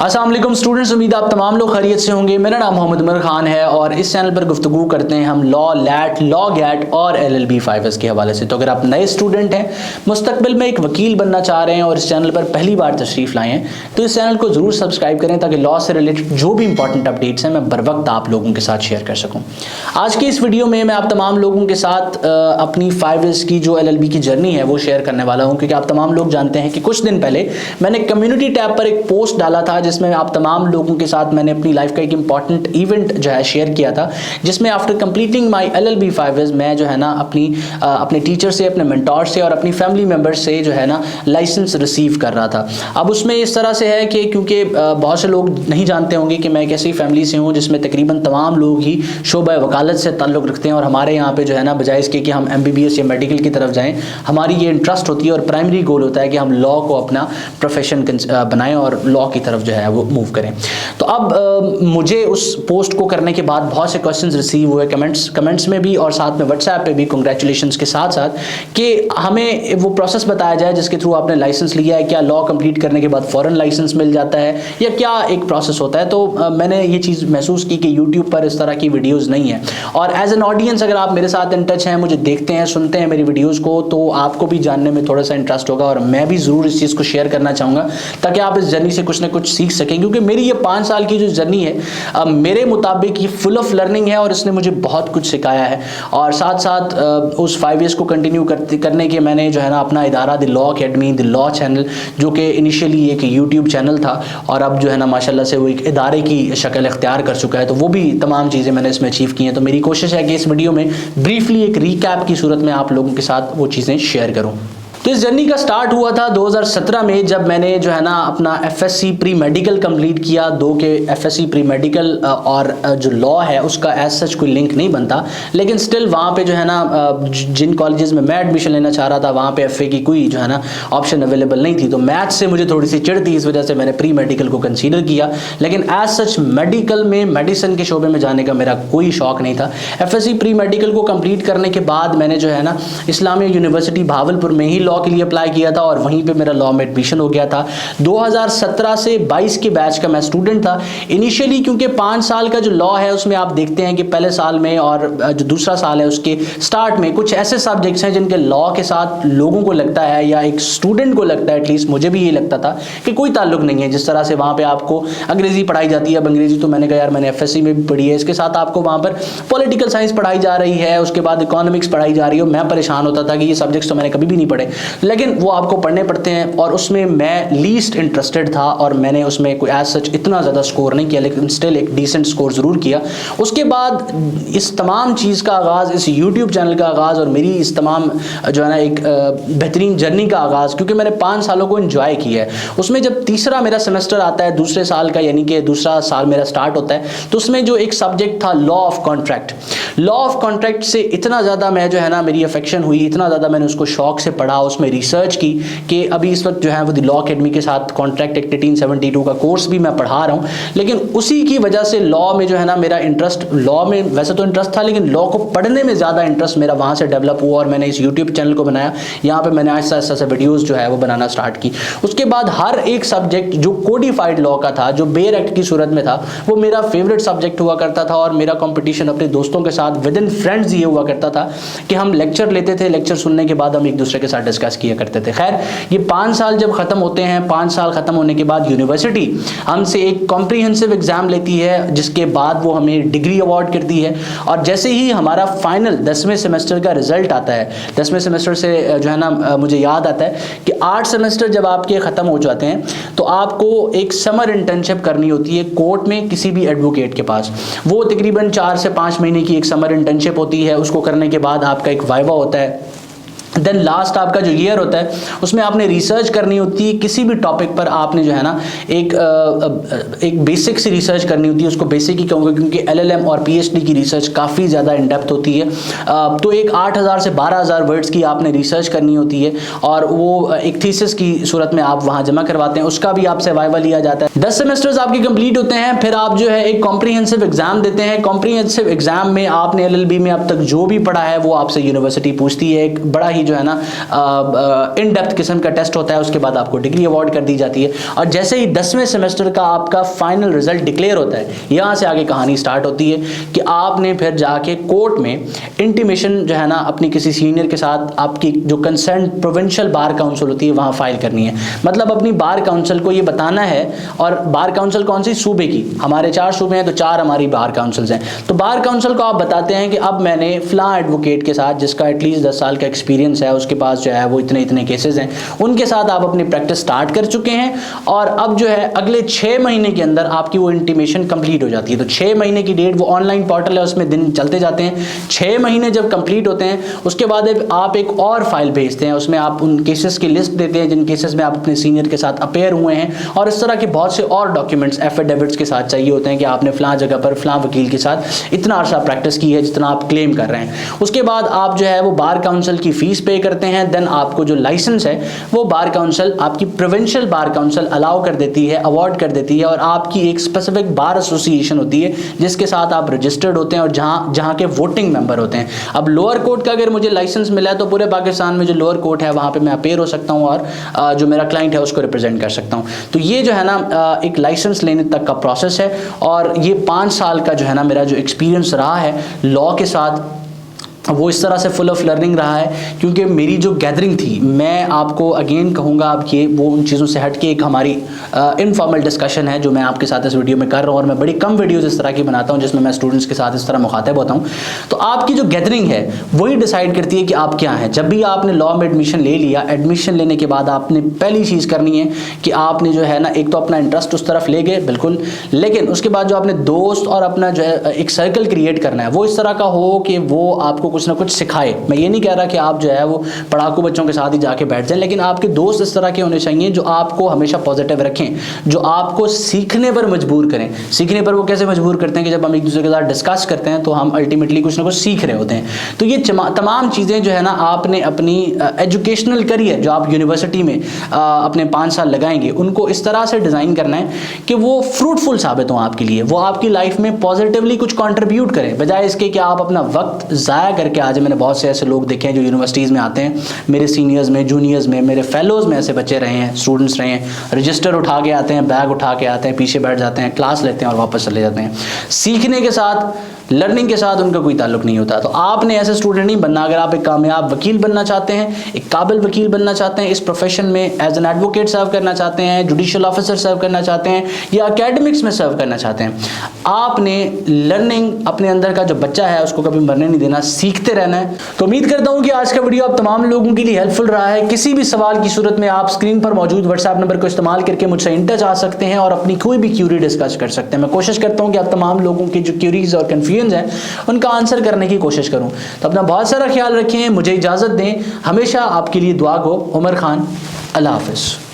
अस्सलाम वालेकुम स्टूडेंट्स, उम्मीद आप तमाम लोग खैरियत से होंगे। मेरा नाम मोहम्मद उमर खान है और इस चैनल पर गुफ्तगू करते हैं हम लॉ, लैट, लॉ गैट और LLB 5S के हवाले से। तो अगर आप नए स्टूडेंट हैं, मुस्तकबिल में एक वकील बनना चाह रहे हैं और इस चैनल पर पहली बार तशरीफ़ लाए हैं, तो इस चैनल को ज़रूर सब्सक्राइब करें ताकि लॉ से रिलेटेड जो भी इंपॉर्टेंट अपडेट्स हैं मैं बर वक्त आप लोगों के साथ शेयर कर सकूँ। आज की इस वीडियो में मैं आप तमाम लोगों के साथ अपनी 5S की जो LLB की जर्नी है वो शेयर करने वाला हूँ, क्योंकि आप तमाम लोग जानते हैं कि कुछ दिन पहले मैंने कम्युनिटी टैब पर एक पोस्ट डाला था जिसमें आप तमाम लोगों के साथ मैंने अपनी लाइफ का एक इंपॉर्टेंट इवेंट जो है शेयर किया था, जिसमें after completing my LLB 5S मैं जो है ना अपने टीचर से, अपने मेंटोर से और अपनी फैमिली मेंबर से जो है ना लाइसेंस रिसीव कर रहा था। अब उसमें इस तरह से है कि क्योंकि बहुत से लोग नहीं जानते होंगे कि मैं एक ऐसी फैमिली से हूँ जिसमें तकरीबन तमाम लोग ही शोबा वकालत से ताल्लुक़ रखते हैं और हमारे यहाँ पे जो है ना बजाय इसके कि हम MBBS या मेडिकल की तरफ जाएँ, हमारी ये इंटरेस्ट होती है और प्राइमरी गोल होता है कि हम लॉ को अपना प्रोफेशन बनाएं और लॉ की तरफ जो है वो मूव करें। तो अब मुझे उस पोस्ट को करने के बाद बहुत से क्वेश्चंस रिसीव हुए कमेंट्स में भी और साथ में व्हाट्सएप पे भी, कांग्रेचुलेशंस के साथ साथ, कि हमें वो प्रोसेस बताया जाए जिसके थ्रू आपने लाइसेंस लिया है। क्या लॉ कंप्लीट करने के बाद फ़ौरन लाइसेंस मिल जाता है या क्या एक प्रोसेस होता है? तो मैंने ये चीज़ महसूस की कि यूट्यूब पर इस तरह की वीडियोज़ नहीं है और एज एन ऑडियंस अगर आप मेरे साथ इन टच हैं, मुझे देखते हैं, सुनते हैं मेरी वीडियोज़ को, तो आपको भी जानने में थोड़ा सा इंटरेस्ट होगा और मैं भी ज़रूर इस चीज़ को शेयर करना चाहूँगा ताकि आप इस जर्नी से कुछ ना कुछ सीख सकें। क्योंकि मेरी ये 5 साल की जो जर्नी है मेरे मुताबिक ये फुल ऑफ लर्निंग है और इसने मुझे बहुत कुछ सिखाया है। और साथ साथ उस 5 को कंटिन्यू करने के मैंने जो है ना अपना इदारा the law academy, the law channel, जो कि इनिशियली एक यूट्यूब चैनल था और अब जो है ना माशाल्लाह से वो एक इदारे की शक्ल इख्तियार कर चुका है, तो वो भी तमाम चीज़ें मैंने इसमें अचीव की हैं। तो मेरी कोशिश है कि इस वीडियो में ब्रीफली एक रिकैप की सूरत में आप लोगों के साथ वो चीज़ें शेयर करूँ। तो इस जर्नी का स्टार्ट हुआ था 2017 में, जब मैंने जो है ना अपना FSC प्री मेडिकल कंप्लीट किया। दो के FSC प्री मेडिकल और जो लॉ है उसका एज सच कोई लिंक नहीं बनता, लेकिन स्टिल वहाँ पे जो है ना जिन कॉलेजेस में मैं एडमिशन लेना चाह रहा था वहाँ पे FA की कोई जो है ना ऑप्शन अवेलेबल नहीं थी। तो मैथ से मुझे थोड़ी सी चिढ़ थी, इस वजह से मैंने प्री मेडिकल को कंसीडर किया, लेकिन एज सच मेडिकल में, मेडिसिन के शोबे में जाने का मेरा कोई शौक नहीं था। FSC प्री मेडिकल को कंप्लीट करने के बाद मैंने जो है ना इस्लामिया यूनिवर्सिटी भावलपुर में ही लॉ के लिए अप्लाई किया था और वहीं पे मेरा लॉ में एडमिशन हो गया था। 2017 से 22 के बैच का मैं स्टूडेंट था। इनिशियली क्योंकि 5 साल का जो लॉ है उसमें आप देखते हैं कि पहले साल में और जो दूसरा साल है उसके स्टार्ट में कुछ ऐसे सब्जेक्ट्स हैं जिनके लॉ के साथ लोगों को लगता है या एक स्टूडेंट को लगता है, एटलीस्ट मुझे भी ये लगता था कि कोई ताल्लुक नहीं है। जिस तरह से वहाँ पर आपको अंग्रेजी पढ़ाई जाती है, अब अंग्रेजी तो मैंने कहा यार मैंने FSC में भी पढ़ी है, इसके साथ आपको वहाँ पर पॉलिटिकल साइंस पढ़ाई जा रही है, उसके बाद इकोनॉमिक्स पढ़ाई जा रही है। मैं परेशान होता था कि ये सब्जेक्ट्स तो मैंने कभी भी नहीं पढ़े, लेकिन वो आपको पढ़ने पड़ते हैं और उसमें मैं लीस्ट इंटरेस्टेड था और मैंने उसमें कोई एज सच इतना ज़्यादा स्कोर नहीं किया, लेकिन स्टिल एक डिसेंट स्कोर ज़रूर किया। उसके बाद इस तमाम चीज़ का आगाज़, इस यूट्यूब चैनल का आगाज़ और मेरी इस तमाम जो है ना एक बेहतरीन जर्नी का आगाज़, क्योंकि मैंने 5 सालों को एंजॉय किया है। उसमें जब तीसरा मेरा सेमेस्टर आता है दूसरे साल का, यानी कि दूसरा साल मेरा स्टार्ट होता है, तो उसमें जो एक सब्जेक्ट था law of contract, law of contract से इतना ज़्यादा मैं जो है ना मेरी अफेक्शन हुई, इतना ज़्यादा मैंने उसको शौक से पढ़ा, उसमें रिसर्च की कि अभी इस वक्त जो है वो लॉ अकेडमी के साथ कॉन्ट्रैक्ट एक्ट 1872 का कोर्स भी मैं पढ़ा रहा हूँ। लेकिन उसी की वजह से लॉ में जो है ना मेरा इंटरेस्ट, लॉ में वैसे तो इंटरेस्ट था लेकिन लॉ को पढ़ने में ज़्यादा इंटरेस्ट मेरा वहाँ से डेवलप हुआ और मैंने इस यूट्यूब चैनल को बनाया। यहाँ पर मैंने आहिस्ता आहिस्ता से वीडियोज़ जो है वो बनाना स्टार्ट की। उसके बाद हर एक सब्जेक्ट जो कोडिफाइड लॉ का था, जो बेयर एक्ट की सूरत में था, वो मेरा फेवरेट सब्जेक्ट हुआ करता था और मेरा कॉम्पिटिशन अपने दोस्तों के साथ विद इन फ्रेंड्स ये हुआ करता था कि हम लेक्चर लेते थे, लेक्चर सुनने के बाद हम एक दूसरे के साथ डिस्कस किया करते थे। खैर ये 5 साल जब ख़त्म होते हैं, 5 साल ख़त्म होने के बाद यूनिवर्सिटी हमसे एक कॉम्प्रिहेंसिव एग्ज़ाम लेती है, जिसके बाद वो हमें डिग्री अवार्ड करती है। और जैसे ही हमारा फाइनल 10वें सेमेस्टर का रिजल्ट आता है, 10वें सेमेस्टर से जो है ना मुझे याद आता है कि 8 सेमेस्टर जब आपके ख़त्म हो जाते हैं तो आपको एक समर इंटर्नशिप करनी होती है कोर्ट में किसी भी एडवोकेट के पास। वो तकरीबन 4 से 5 महीने की एक समर इंटर्नशिप होती है। उसको करने के बाद आपका एक वाइवा होता है, देन लास्ट आपका जो ईयर होता है उसमें आपने रिसर्च करनी होती है किसी भी टॉपिक पर। आपने जो है ना एक बेसिक सी रिसर्च करनी होती है, उसको बेसिक ही कहूँगा क्योंकि LLM और PhD की रिसर्च काफ़ी ज़्यादा इन डेप्थ होती है। तो एक 8000 से 12000 वर्ड्स की आपने रिसर्च करनी होती है और वो एक थीसिस की सूरत में आप वहाँ जमा करवाते हैं, उसका भी आपसे वाइवा लिया जाता है। 10 सेमेस्टर्स आपके कंप्लीट होते हैं, फिर आप जो है एक कॉम्प्रिहेंसिव एग्जाम देते हैं। कॉम्प्रिहेंसिव एग्जाम में आपने LLB में अब तक जो भी पढ़ा है वो आपसे यूनिवर्सिटी पूछती है। एक बड़ा ही ही जो है ना इन डेप्थ किस्म का टेस्ट होता है, उसके बाद आपको डिग्री अवार्ड कर दी जाती है। और जैसे ही 10वें सेमेस्टर का आपका फाइनल रिजल्ट डिक्लेयर होता है, यहाँ से आगे कहानी स्टार्ट होती है कि आपने फिर जाके कोर्ट में इंटीमेशन जो है ना अपनी किसी सीनियर के साथ आपकी जो कंसर्न प्रोविंशियल बार काउंसिल होती है वहाँ फाइल करनी है। मतलब अपनी बार काउंसिल को ये बताना है, और बार काउंसिल कौन सी, सूबे की, हमारे 4 सूबे हैं तो 4 हमारी बार काउंसिल्स हैं। तो बार काउंसिल को आप बताते हैं कि अब मैंने फलां एडवोकेट के साथ जिसका एटलीस्ट 10 साल का एक्सपीरियंस है, उसके पास जो है वो इतने इतने केसेस हैं, उनके साथ आप अपनी प्रैक्टिस स्टार्ट कर चुके हैं, और अब जो है अगले 6 महीने के अंदर आपकी वो इंटीमेशन कंप्लीट हो जाती है। तो 6 महीने की डेट, वो ऑनलाइन पोर्टल है उसमें दिन चलते जाते हैं, 6 महीने जब कंप्लीट होते हैं उसके बाद आप एक और फाइल भेजते हैं, उसमें आप उन केसेस की लिस्ट देते हैं जिन केसेस में आप अपने सीनियर के साथ अपेयर हुए हैं, और इस तरह के बहुत से और डॉक्यूमेंट्स एफिडेविट्स के साथ चाहिए होते हैं कि आपने फलां जगह पर फलां वकील के साथ इतना अर्सा प्रैक्टिस की है जितना आप क्लेम कर रहे हैं। उसके बाद आप जो है वो बार काउंसिल की फीस पे करते हैं, देन आपको जो लाइसेंस है वो बार काउंसिल, आपकी प्रोविंशियल बार काउंसिल अलाउ कर देती है, अवार्ड कर देती है, और आपकी एक स्पेसिफिक बार एसोसिएशन होती है जिसके साथ आप रजिस्टर्ड होते हैं और जहाँ के वोटिंग मेंबर होते हैं। अब लोअर कोर्ट का अगर मुझे लाइसेंस मिला है तो पूरे पाकिस्तान में जो लोअर कोर्ट है वहाँ पे मैं अपेयर हो सकता हूँ और जो मेरा क्लाइंट है उसको रिप्रेजेंट कर सकता हूँ। तो ये जो है ना एक लाइसेंस लेने तक का प्रोसेस है, और ये 5 साल का जो है ना मेरा जो एक्सपीरियंस रहा है लॉ के साथ, वो इस तरह से फुल ऑफ लर्निंग रहा है। क्योंकि मेरी जो गैदरिंग थी, मैं आपको अगेन कहूँगा, अब ये वो उन चीज़ों से हट के एक हमारी इनफॉर्मल डिस्कशन है जो मैं आपके साथ इस वीडियो में कर रहा हूँ, और मैं बड़ी कम वीडियोज़ इस तरह की बनाता हूँ जिसमें मैं स्टूडेंट्स के साथ इस तरह मुखातिब होता हूँ। तो आपकी जो गैदरिंग है वही डिसाइड करती है कि आप क्या हैं। जब भी आपने लॉ में एडमिशन ले लिया, एडमिशन लेने के बाद आपने पहली चीज़ करनी है कि आपने जो है ना एक तो अपना इंटरेस्ट उस तरफ ले गए बिल्कुल, लेकिन उसके बाद जो आपने दोस्त और अपना जो है एक सर्कल क्रिएट करना है वो इस तरह का हो कि वो आपको कुछ ना कुछ सिखाए। मैं ये नहीं कह रहा कि आप जो है वो पढ़ाकू बच्चों के साथ ही जाके बैठ जाएं, लेकिन आपके दोस्त इस तरह के होने चाहिए जो आपको हमेशा पॉजिटिव रखें, जो आपको सीखने पर मजबूर करें। सीखने पर वो कैसे मजबूर करते हैं कि जब हम एक दूसरे के साथ डिस्कस करते हैं तो हम अल्टीमेटली कुछ ना कुछ सीख रहे होते हैं। तो ये तमाम चीज़ें जो है ना आपने अपनी एजुकेशनल करियर जो आप यूनिवर्सिटी में अपने 5 साल लगाएंगे उनको इस तरह से डिज़ाइन करना है कि वो फ्रूटफुल साबित हों आपके लिए, वो आपकी लाइफ में पॉजिटिवली कुछ कंट्रीब्यूट करें, बजाय इसके कि आप अपना वक्त ज़ाया करके आ जाए। मैंने बहुत से ऐसे लोग देखे हैं जो यूनिवर्सिटीज़ में आते हैं, मेरे सीनियर्स में, जूनियर्स में, मेरे फेलोज़ में ऐसे बच्चे रहे हैं, स्टूडेंट्स रहे हैं, रजिस्टर उठा के आते हैं, बैग उठा के आते हैं, पीछे बैठ जाते हैं, क्लास लेते हैं और वापस चले जाते हैं। सीखने के साथ, लर्निंग के साथ उनका कोई ताल्लुक नहीं होता। तो आपने ऐसे स्टूडेंट नहीं बनना। अगर आप एक कामयाब वकील बनना चाहते हैं, एक काबिल वकील बनना चाहते हैं, इस प्रोफेशन में एज एन एडवोकेट सर्व करना चाहते हैं, जुडिशियल ऑफिसर सर्व करना चाहते हैं, या एकेडमिक्स में सर्व करना चाहते हैं, आपने लर्निंग अपने अंदर का जो बच्चा है उसको कभी मरने नहीं देना, सीखते रहना है। तो उम्मीद करता हूँ कि आज का वीडियो आप तमाम लोगों के लिए हेल्पफुल रहा है। किसी भी सवाल की सूरत में आप स्क्रीन पर मौजूद व्हाट्सएप नंबर को इस्तेमाल करके मुझसे इन टच आ सकते हैं और अपनी कोई भी क्यूरी डिस्कस कर सकते हैं। मैं कोशिश करता हूँ कि आप तमाम लोगों की जो क्यूरीज और कन्फ्यूजन है उनका आंसर करने की कोशिश करूं। तो अपना बहुत सारा ख्याल रखें, मुझे इजाज़त दें, हमेशा आपके लिए दुआ गो। उमर खान, अल्लाह हाफ़िज़।